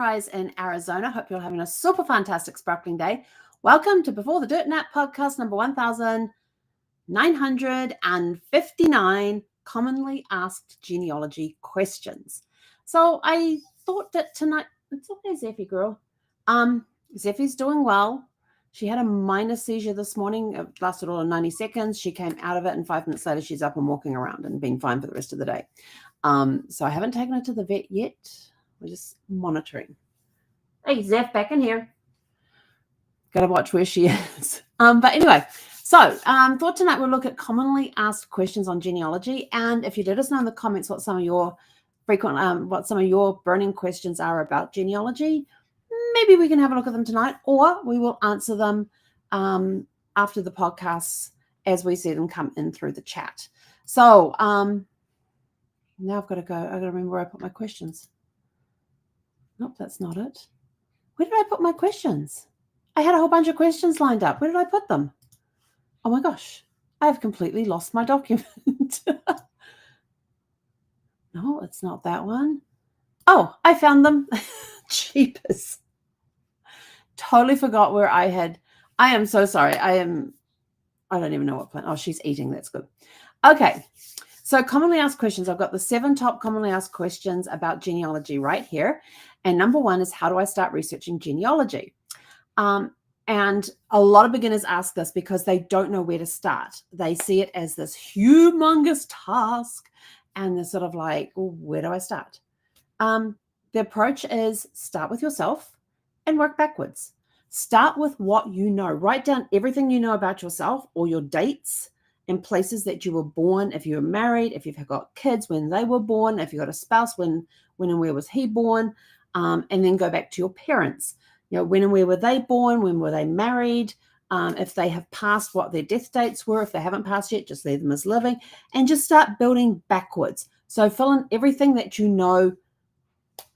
sunrise in Arizona. Hope you're having a super fantastic sparkling day. Welcome to Before the Dirt Nap podcast number 1959, commonly asked genealogy questions. So I thought that tonight, it's okay, Zeffy girl. Zeffy's doing well. She had a minor seizure this morning. It lasted all of 90 seconds. She came out of it, and 5 minutes later, she's up and walking around and being fine for the rest of the day. So I haven't taken her to the vet yet. We're just monitoring. Hey, Zeph, back in here. Got to watch where she is. But anyway, so thought tonight we'll look at commonly asked questions on genealogy. And if you let us know in the comments what some of your burning questions are about genealogy, maybe we can have a look at them tonight, or we will answer them after the podcasts as we see them come in through the chat. So now I've got to go. I've got to remember where I put my questions. Nope, that's not it. Where did I put my questions? I had a whole bunch of questions lined up. Where did I put them? Oh my gosh, I have completely lost my document. No, it's not that one. Oh, I found them. Jeepers. Totally forgot where I am so sorry. I don't even know what plan. Oh, she's eating. That's good. Okay. So commonly asked questions. I've got the 7 top commonly asked questions about genealogy right here. And number 1 is, how do I start researching genealogy? And a lot of beginners ask this because they don't know where to start. They see it as this humongous task, and they're sort of like, well, where do I start? The approach is start with yourself and work backwards. Start with what you know. Write down everything you know about yourself, or your dates and places that you were born, if you were married, if you've got kids, when they were born, if you got a spouse, when and where was he born, and then go back to your parents. You know, when and where were they born, when were they married, if they have passed, what their death dates were. If they haven't passed yet, just leave them as living, and just start building backwards. So fill in everything that you know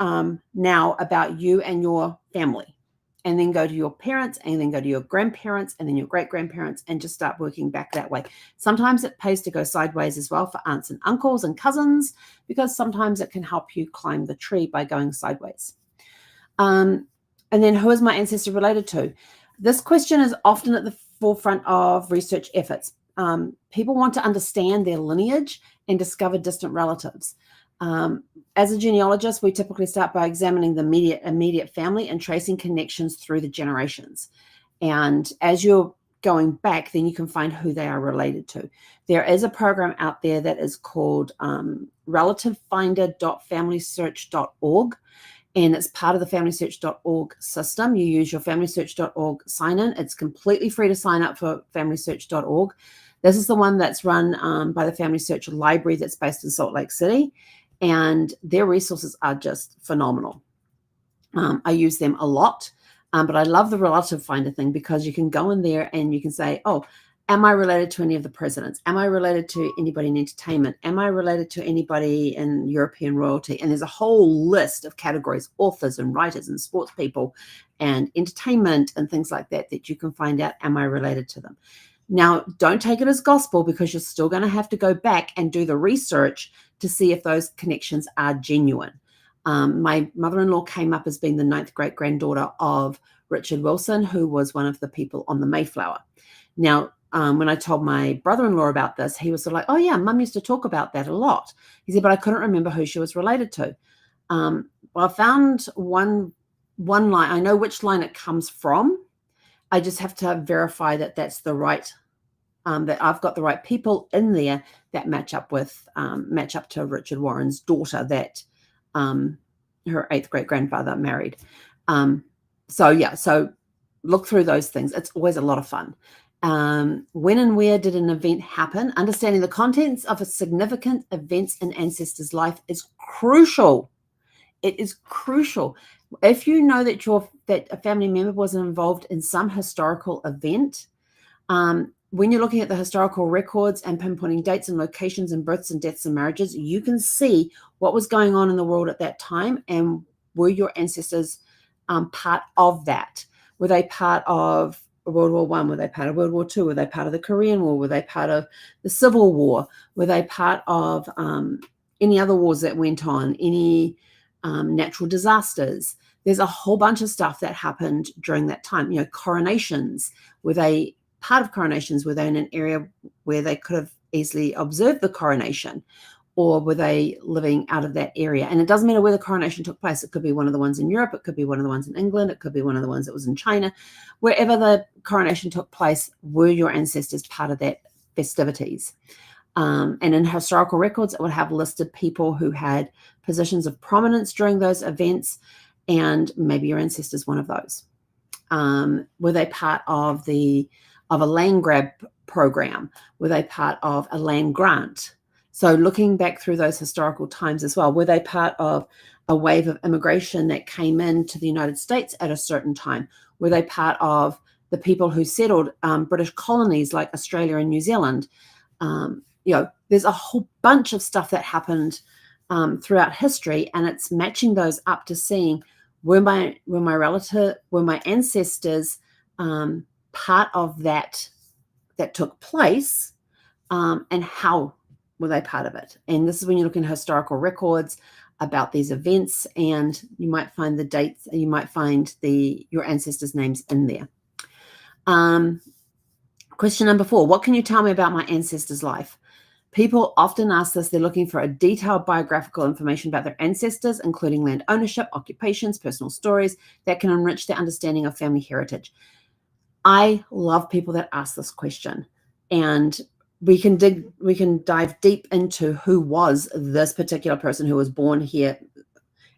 now about you and your family. And then go to your parents, and then go to your grandparents, and then your great-grandparents, and just start working back that way. Sometimes it pays to go sideways as well for aunts and uncles and cousins, because sometimes it can help you climb the tree by going sideways. And then, who is my ancestor related to? This question is often at the forefront of research efforts. People want to understand their lineage and discover distant relatives. As a genealogist, we typically start by examining the immediate family and tracing connections through the generations. And as you're going back, then you can find who they are related to. There is a program out there that is called relativefinder.familysearch.org, and it's part of the familysearch.org system. You use your familysearch.org sign-in. It's completely free to sign up for familysearch.org. This is the one that's run by the Family Search Library that's based in Salt Lake City. And their resources are just phenomenal. I use them a lot, but I love the relative finder thing, because you can go in there and you can say, oh, am I related to any of the presidents? Am I related to anybody in entertainment? Am I related to anybody in European royalty? And there's a whole list of categories, authors and writers and sports people and entertainment and things like that, that you can find out, am I related to them? Now, don't take it as gospel, because you're still going to have to go back and do the research to see if those connections are genuine. My mother-in-law came up as being the 9th great-granddaughter of Richard Wilson, who was one of the people on the Mayflower. Now, when I told my brother-in-law about this, he was sort of like, oh yeah, Mum used to talk about that a lot. He said, but I couldn't remember who she was related to. Well, I found one line. I know which line it comes from. I just have to verify that that's the right, that I've got the right people in there that match up to Richard Warren's daughter that her 8th great-grandfather married. So look through those things. It's always a lot of fun. When and where did an event happen? Understanding the contents of a significant events in ancestor's life is crucial. It is crucial. If you know that a family member was involved in some historical event, when you're looking at the historical records and pinpointing dates and locations and births and deaths and marriages, you can see what was going on in the world at that time, and were your ancestors part of that? Were they part of World War I? Were they part of World War II? Were they part of the Korean War? Were they part of the Civil War? Were they part of any other wars that went on? Any natural disasters? There's a whole bunch of stuff that happened during that time. Coronations. Were they part of coronations? Were they in an area where they could have easily observed the coronation? Or were they living out of that area? And it doesn't matter where the coronation took place. It could be one of the ones in Europe. It could be one of the ones in England. It could be one of the ones that was in China. Wherever the coronation took place, were your ancestors part of that festivities? And in historical records, it would have listed people who had positions of prominence during those events, and maybe your ancestors one of those. Were they part of a land grab program? Were they part of a land grant? So looking back through those historical times as well, were they part of a wave of immigration that came into the United States at a certain time? Were they part of the people who settled British colonies like Australia and New Zealand? There's a whole bunch of stuff that happened throughout history, and it's matching those up to seeing were my ancestors part of that took place, and how were they part of it? And this is when you look in historical records about these events, and you might find the dates, you might find your ancestors' names in there. Question number 4, what can you tell me about my ancestors' life? People often ask this. They're looking for a detailed biographical information about their ancestors, including land ownership, occupations, personal stories that can enrich their understanding of family heritage. I love people that ask this question, and we can dive deep into who was this particular person who was born here,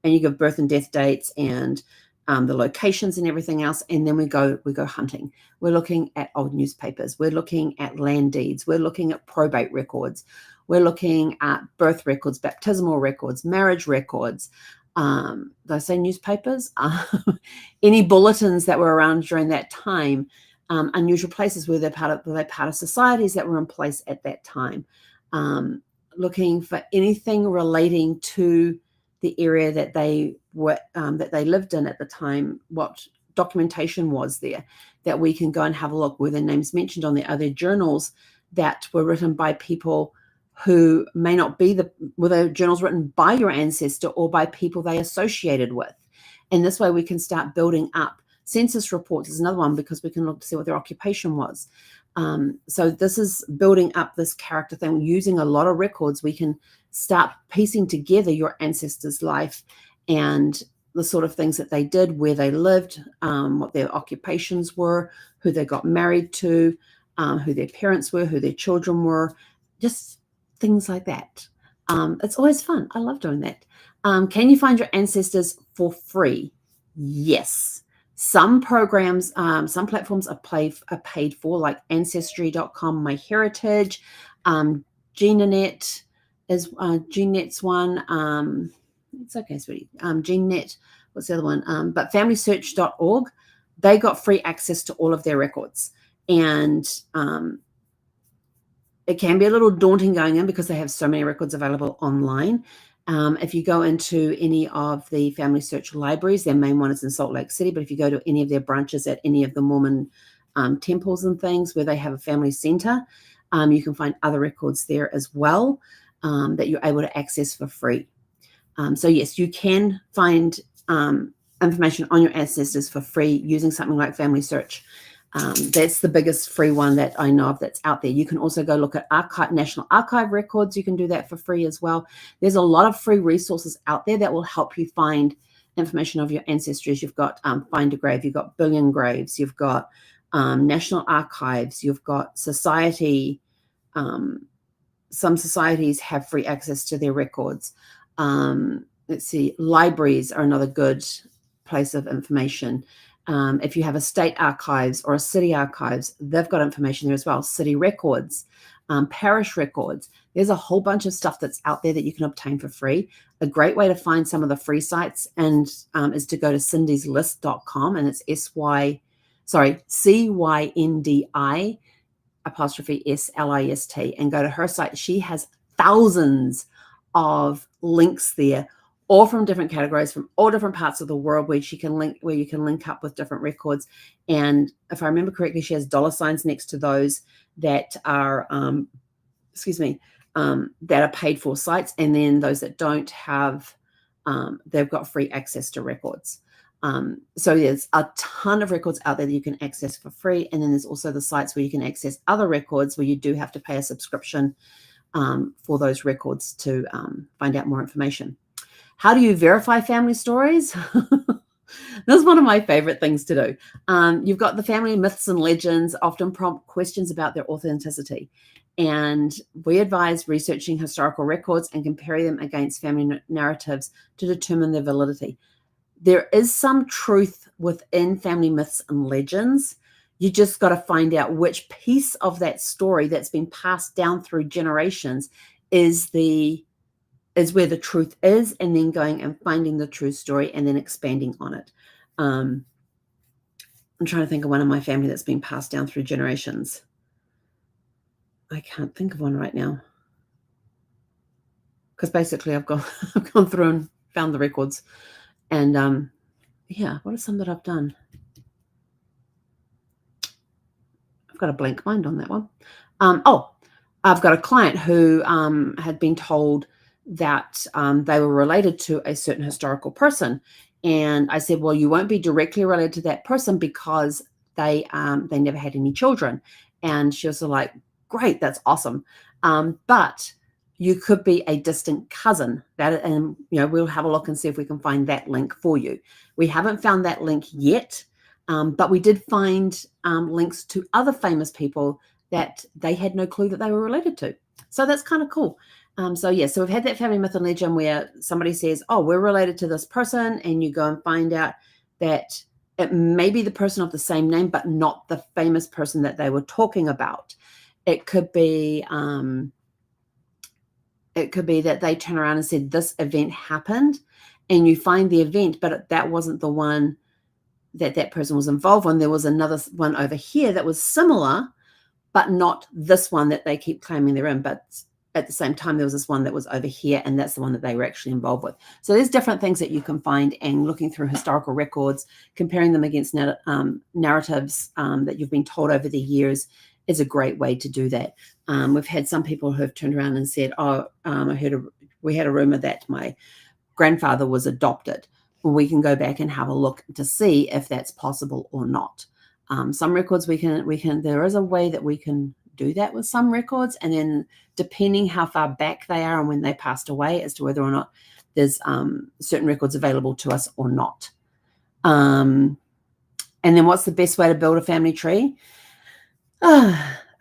and you give birth and death dates and the locations and everything else, and then we go hunting. We're looking at old newspapers. We're looking at land deeds. We're looking at probate records. We're looking at birth records, baptismal records, marriage records. Did I say newspapers? Any bulletins that were around during that time. Unusual places. Were they part of societies that were in place at that time? Looking for anything relating to the area that they lived in at the time, what documentation was there that we can go and have a look. Were their names mentioned on the other journals that were written by people who may not be were the journals written by your ancestor or by people they associated with? And this way we can start building up. Census reports is another one, because we can look to see what their occupation was. So this is building up this character thing. Using a lot of records, we can start piecing together your ancestors' life and the sort of things that they did, where they lived, what their occupations were, who they got married to, who their parents were, who their children were, just things like that. It's always fun. I love doing that. Can you find your ancestors for free? Yes. Some programs, some platforms are paid for, like Ancestry.com, MyHeritage, GeneNet is GeneNet's one. It's okay, sweetie. GeneNet, what's the other one? But FamilySearch.org, they got free access to all of their records, and it can be a little daunting going in because they have so many records available online. If you go into any of the Family Search libraries, their main one is in Salt Lake City, but if you go to any of their branches at any of the Mormon temples and things where they have a family center, you can find other records there as well that you're able to access for free. So yes, you can find information on your ancestors for free using something like Family Search. That's the biggest free one that I know of that's out there. You can also go look at National Archive records. You can do that for free as well. There's a lot of free resources out there that will help you find information of your ancestors. You've got Find a Grave, you've got Billion Graves, you've got National Archives, you've got Society. Some societies have free access to their records. Let's see, libraries are another good place of information. If you have a state archives or a city archives, they've got information there as well. City records, parish records. There's a whole bunch of stuff that's out there that you can obtain for free. A great way to find some of the free sites is to go to cyndislist.com, and it's CYNDI 'SLIST, and go to her site. She has thousands of links there, all from different categories, from all different parts of the world, where you can link up with different records. And if I remember correctly, she has $ next to those that are, that are paid for sites. And then those that don't have, they've got free access to records. So there's a ton of records out there that you can access for free. And then there's also the sites where you can access other records where you do have to pay a subscription for those records to find out more information. How do you verify family stories? That's one of my favorite things to do. You've got the family myths and legends often prompt questions about their authenticity. And we advise researching historical records and comparing them against family narratives to determine their validity. There is some truth within family myths and legends. You just got to find out which piece of that story that's been passed down through generations is where the truth is, and then going and finding the true story and then expanding on it. I'm trying to think of one in my family that's been passed down through generations. I can't think of one right now. Because basically I've gone through and found the records. And yeah, what are some that I've done? I've got a blank mind on that one. I've got a client who had been told that they were related to a certain historical person. And I said, well, you won't be directly related to that person because they never had any children. And she was like, great, that's awesome. But you could be a distant cousin. And we'll have a look and see if we can find that link for you. We haven't found that link yet, but we did find links to other famous people that they had no clue that they were related to. So that's kind of cool. So we've had that family myth and legend where somebody says, oh, we're related to this person, and you go and find out that it may be the person of the same name, but not the famous person that they were talking about. It could be that they turn around and said this event happened, and you find the event, but that wasn't the one that person was involved in. There was another one over here that was similar, but not this one that they keep claiming they're in. But at the same time, there was this one that was over here, and that's the one that they were actually involved with. So there's different things that you can find, and looking through historical records, comparing them against narratives that you've been told over the years is a great way to do that. We've had some people who have turned around and said, we had a rumor that my grandfather was adopted. Well, we can go back and have a look to see if that's possible or not. Some records there is a way that we can do that with some records, and then depending how far back they are and when they passed away as to whether or not there's certain records available to us or not. And then what's the best way to build a family tree?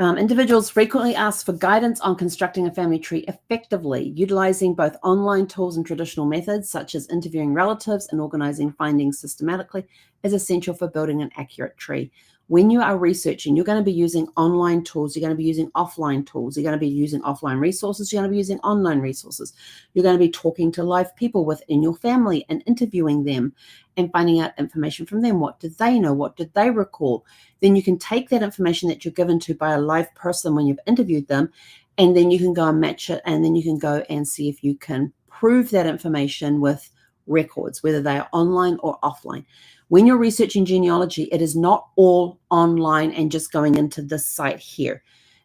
Individuals frequently ask for guidance on constructing a family tree effectively. Utilizing both online tools and traditional methods, such as interviewing relatives and organizing findings systematically, is essential for building an accurate tree. When you are researching, you're going to be using online tools, you're going to be using offline tools, you're going to be using offline resources, you're going to be using online resources. You're going to be talking to live people within your family and interviewing them and finding out information from them. What did they know? What did they recall? Then you can take that information that you're given to by a live person when you've interviewed them, and then you can go and match it, and then you can go and see if you can prove that information with records, whether they are online or offline. When you're researching genealogy, it is not all online and just going into this site here.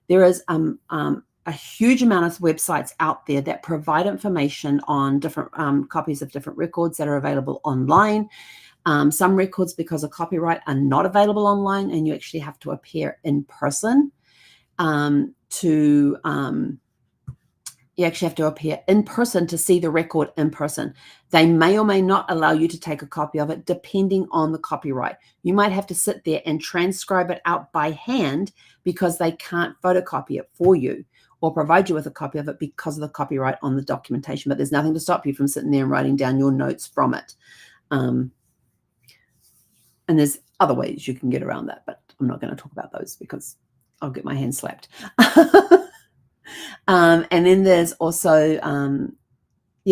There is a huge amount of websites out there that provide information on different copies of different records that are available online. Some records, because of copyright, are not available online, and you actually have to appear in person you actually have to appear in person to see the record in person. They may or may not allow you to take a copy of it depending on the copyright. You might have to sit there and transcribe it out by hand because they can't photocopy it for you or provide you with a copy of it because of the copyright on the documentation. But there's nothing to stop you from sitting there and writing down your notes from it. And there's other ways you can get around that, but I'm not going to talk about those because I'll get my hand slapped. And then there's also,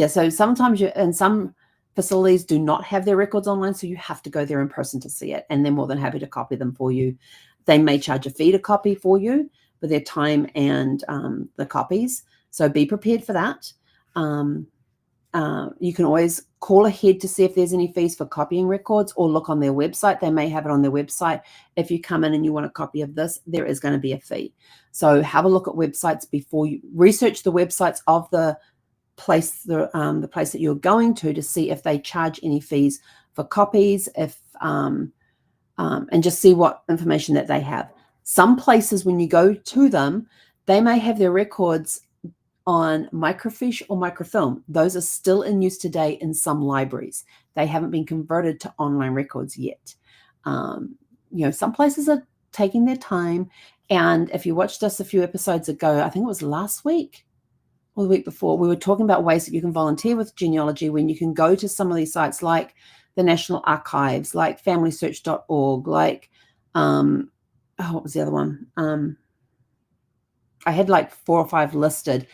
so sometimes some facilities do not have their records online, so you have to go there in person to see it, and they're more than happy to copy them for you. They may charge a fee to copy for you for their time and the copies, so be prepared for that. You can always call ahead to see if there's any fees for copying records, or look on their website. They may have it on their website. If you come in and you want a copy of this, there is going to be a fee. So have a look at websites before you research the websites of the place, the place that you're going to see if they charge any fees for copies, and just see what information that they have. Some places, when you go to them, they may have their records on microfiche or microfilm. Those are still in use today in some libraries. They haven't been converted to online records yet. Some places are taking their time. And if you watched us a few episodes ago, I think it was last week or the week before, we were talking about ways that you can volunteer with genealogy when you can go to some of these sites like the National Archives, like familysearch.org, like, what was the other one? I had like 4 or 5 listed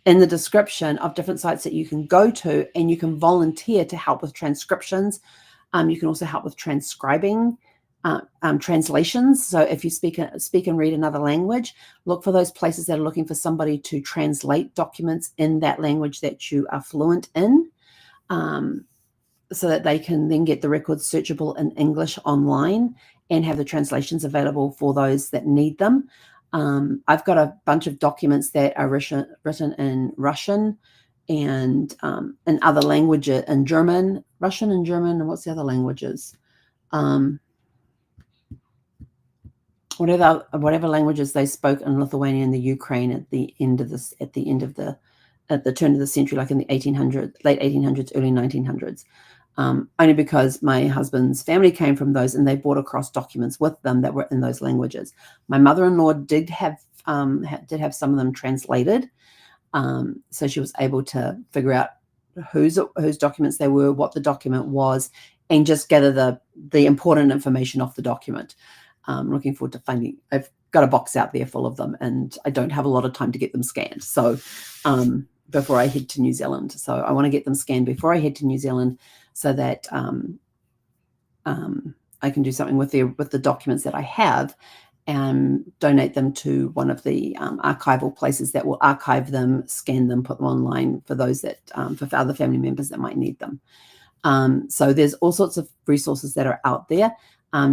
in the description of different sites that you can go to, and you can volunteer to help with transcriptions. You can also help with transcribing, translations. So if you speak and read another language, look for those places that are looking for somebody to translate documents in that language that you are fluent in, so that they can then get the records searchable in English online and have the translations available for those that need them. I've got a bunch of documents that are written in Russian and in other languages, in German, Russian and German, and what's the other languages? Whatever languages they spoke in Lithuania and the Ukraine at the turn of the century, like in the late 1800s, early 1900s. Only because my husband's family came from those, and they brought across documents with them that were in those languages. My mother-in-law did have some of them translated, so she was able to figure out whose documents they were, what the document was, and just gather the important information off the document. Looking forward to finding. I've got a box out there full of them, and I don't have a lot of time to get them scanned. So before I head to New Zealand, so I want to get them scanned before I head to New Zealand, so that I can do something with the documents that I have, and donate them to one of the archival places that will archive them, scan them, put them online for those that for other family members that might need them. So there's all sorts of resources that are out there.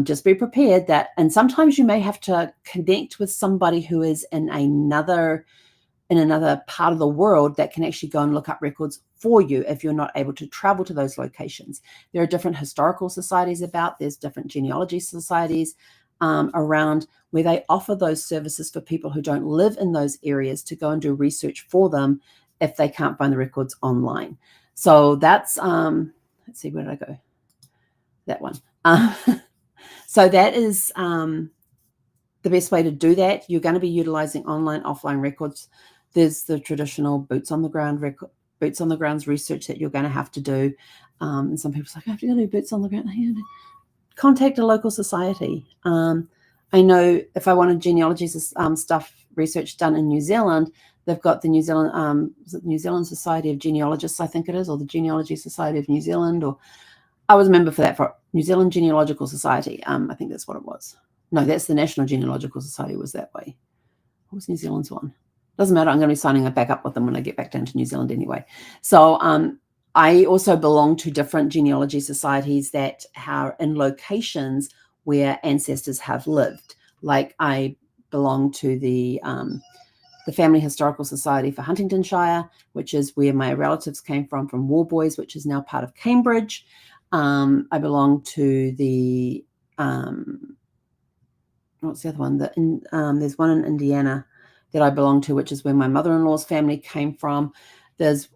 Just be prepared that, and sometimes you may have to connect with somebody who is in another part of the world that can actually go and look up records for you if you're not able to travel to those locations. There are different historical societies there's different genealogy societies around where they offer those services for people who don't live in those areas to go and do research for them if they can't find the records online. So that's, let's see, where did I go? That one. So that is the best way to do that. You're going to be utilizing online, offline records. There's the traditional boots on the ground research that you're going to have to do. And some people say, I have to go do boots on the ground. Contact a local society. I know if I wanted genealogy research done in New Zealand, they've got the New Zealand Society of Genealogists, I think it is, or the Genealogy Society of New Zealand, or I was a member for that, for New Zealand Genealogical Society. I think that's what it was. No, that's the National Genealogical Society was that way. What was New Zealand's one? Doesn't matter. I'm going to be signing back up with them when I get back down to New Zealand anyway. So I also belong to different genealogy societies that are in locations where ancestors have lived. Like I belong to the Family Historical Society for Huntingdonshire, which is where my relatives came from Warboys, which is now part of Cambridge. I belong to the what's the other one? There's one in Indiana that I belong to, which is where my mother-in-law's family came from. There's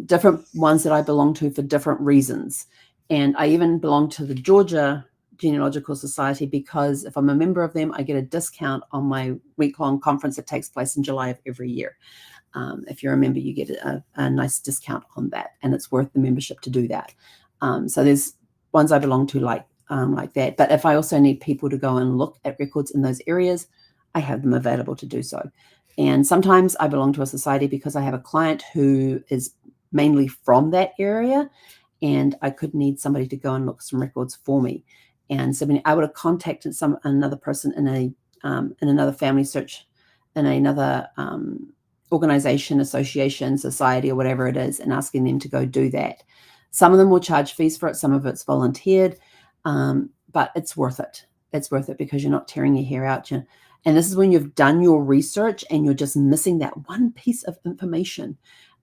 different ones that I belong to for different reasons. And I even belong to the Georgia Genealogical Society because if I'm a member of them, I get a discount on my week-long conference that takes place in July of every year. If you're a member, you get a nice discount on that, and it's worth the membership to do that. So there's ones I belong to like that. But if I also need people to go and look at records in those areas, I have them available to do so. And sometimes I belong to a society because I have a client who is mainly from that area, and I could need somebody to go and look some records for me. And so being able to contact another person in another family search, in another organization, association, society, or whatever it is, and asking them to go do that. Some of them will charge fees for it. Some of it's volunteered, but it's worth it. It's worth it because you're not tearing your hair out. And this is when you've done your research and you're just missing that one piece of information.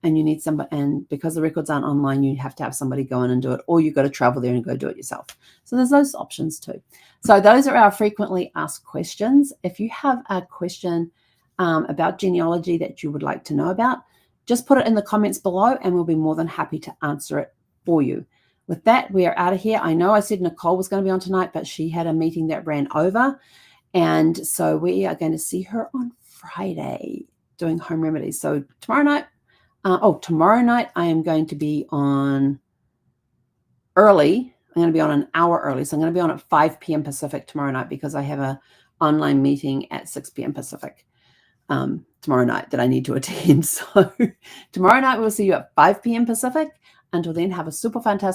and you need somebody, and because the records aren't online, you have to have somebody go in and do it, or you've got to travel there and go do it yourself. So there's those options too. So those are our frequently asked questions. If you have a question about genealogy that you would like to know about, just put it in the comments below and we'll be more than happy to answer it for you. With that, we are out of here. I know I said Nicole was going to be on tonight, but she had a meeting that ran over. And so we are going to see her on Friday doing home remedies. So tomorrow night I am going to be on early. I'm going to be on an hour early. So I'm going to be on at 5 p.m. Pacific tomorrow night because I have an online meeting at 6 p.m. Pacific tomorrow night that I need to attend. So tomorrow night we'll see you at 5 p.m. Pacific. Until then, have a super fantastic